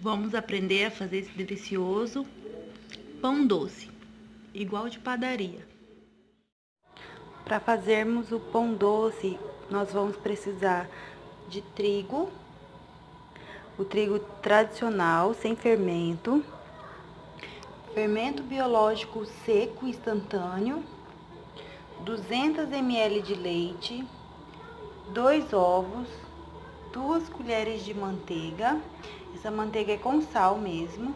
Vamos aprender a fazer esse delicioso pão doce, igual de padaria. Para fazermos o pão doce, nós vamos precisar de trigo, o trigo tradicional, sem fermento, fermento biológico seco instantâneo, 200 ml de leite, 2 ovos, 2 colheres de manteiga, essa manteiga é com sal mesmo,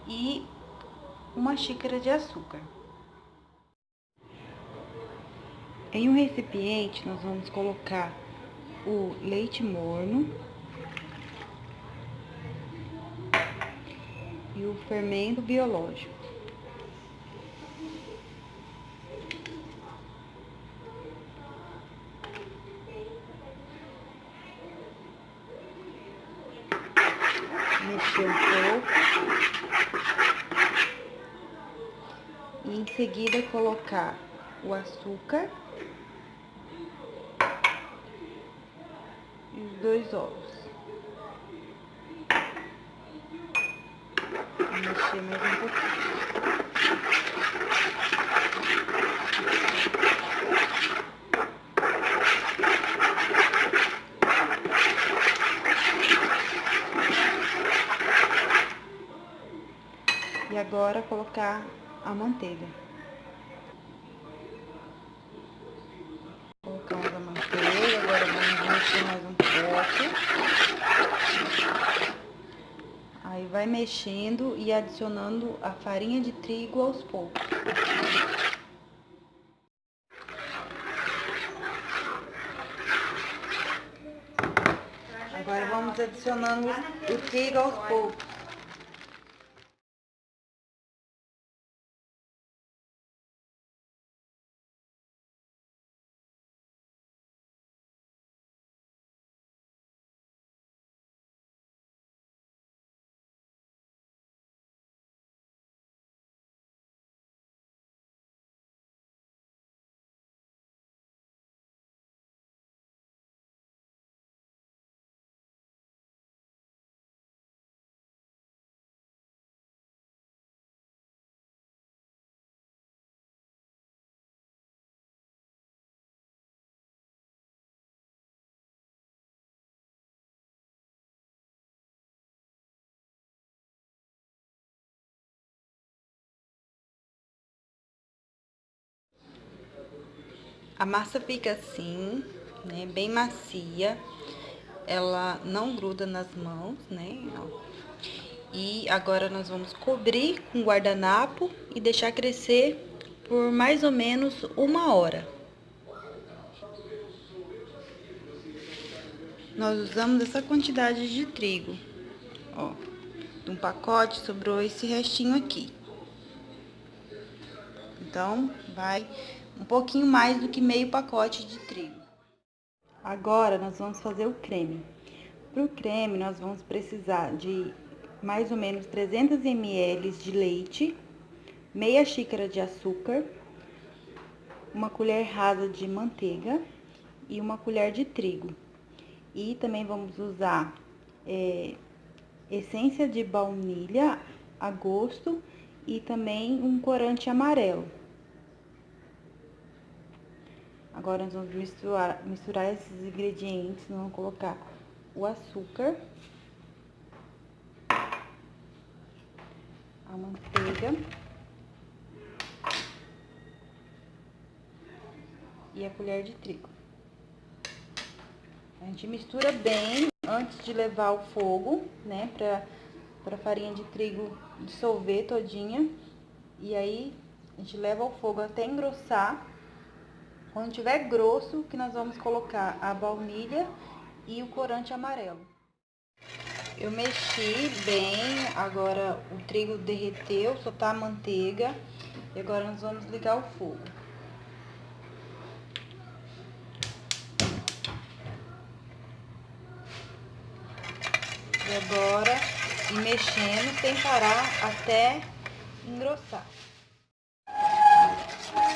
e uma xícara de açúcar. Em um recipiente, nós vamos colocar o leite morno e o fermento biológico. Mexer um pouco. E em seguida colocar o açúcar e os 2 ovos. Vou mexer mais um pouquinho. E agora colocar a manteiga. Colocamos a manteiga, agora vamos mexer mais um pouco. Aí vai mexendo e adicionando a farinha de trigo aos poucos. Agora vamos adicionando o trigo aos poucos. A massa fica assim, né, bem macia, ela não gruda nas mãos, né, E agora nós vamos cobrir com guardanapo e deixar crescer por mais ou menos 1 hora. Nós usamos essa quantidade de trigo, ó, de um pacote sobrou esse restinho aqui. Então, vai um pouquinho mais do que meio pacote de trigo. Agora, nós vamos fazer o creme. Para o creme, nós vamos precisar de mais ou menos 300 ml de leite, meia xícara de açúcar, uma colher rasa de manteiga e uma colher de trigo. E também vamos usar essência de baunilha a gosto e também um corante amarelo. Agora nós vamos misturar esses ingredientes, nós vamos colocar o açúcar, a manteiga e a colher de trigo. A gente mistura bem antes de levar ao fogo, né, pra farinha de trigo dissolver todinha. E aí, a gente leva ao fogo até engrossar. Quando tiver grosso, que nós vamos colocar a baunilha e o corante amarelo. Eu mexi bem, agora o trigo derreteu, só tá a manteiga. E agora nós vamos ligar o fogo. E agora, ir mexendo sem parar até engrossar.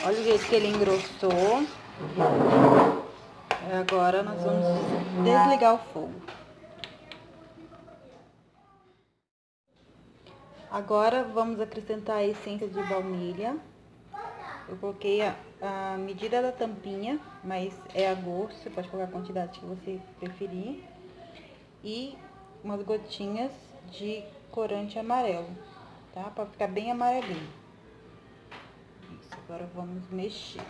Olha o jeito que ele engrossou. Agora nós vamos desligar o fogo. Agora vamos acrescentar a essência de baunilha. Eu coloquei a medida da tampinha, mas é a gosto, você pode colocar a quantidade que você preferir. E umas gotinhas de corante amarelo, tá? Pra ficar bem amarelinho. Isso, agora vamos mexer.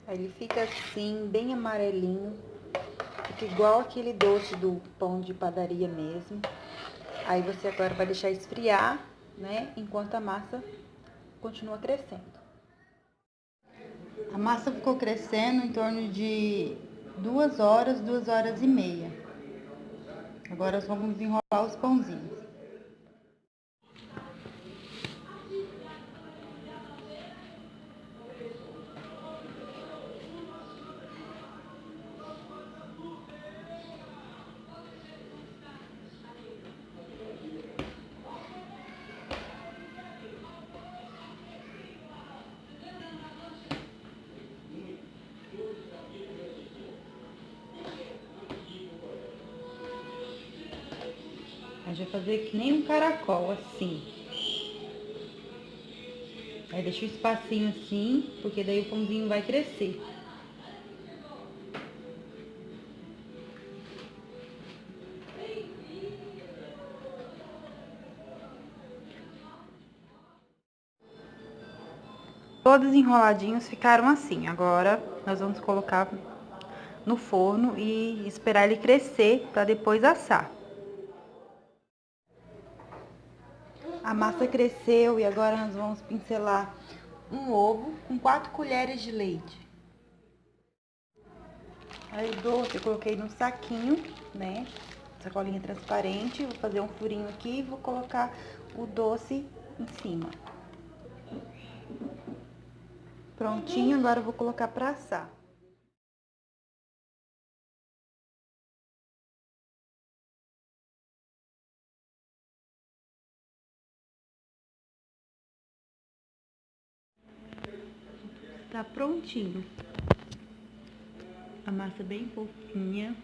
Aí ele fica assim, bem amarelinho. Fica igual aquele doce do pão de padaria mesmo. Aí você agora vai deixar esfriar, né? Enquanto a massa continua crescendo. A massa ficou crescendo em torno de 2 horas, 2 horas e meia. Agora nós vamos enrolar os pãozinhos. A gente vai fazer que nem um caracol, assim. Aí deixa o espacinho assim, porque daí o pãozinho vai crescer. Todos enroladinhos ficaram assim. Agora nós vamos colocar no forno e esperar ele crescer para depois assar. A massa cresceu e agora nós vamos pincelar um ovo com 4 colheres de leite. Aí o doce eu coloquei no saquinho, né? Sacolinha transparente. Vou fazer um furinho aqui e vou colocar o doce em cima. Prontinho, agora eu vou colocar para assar. Tá prontinho. A massa bem fofinha.